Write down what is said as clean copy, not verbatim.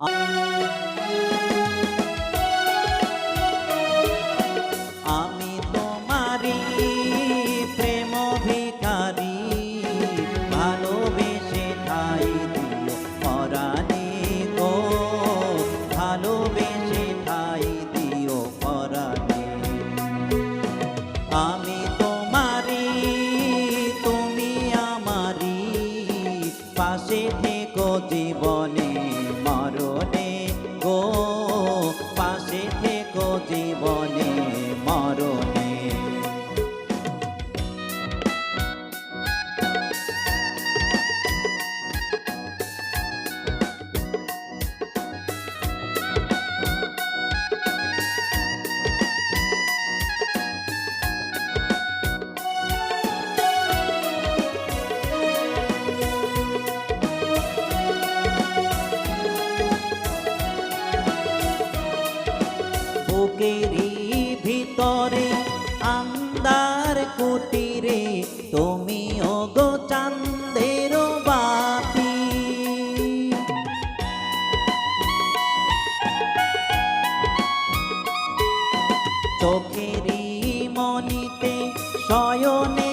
আমি তোমারি প্রেম ভিখারি, ভালোবেসে ঠাই দিও পরাণে গো, ভালোবেসে ঠাই দিও পরাণে। আমি তোমারি তুমি আমারি, পাশে থেকো জীবনে মরণে গো, পাশে থেকো জীবনে মরণে। বুকেরই ভিতরে আন্ধার কুটিরে, তুমি ওগো চাঁদের বাতি। চোখেরই মনিতে শয়নে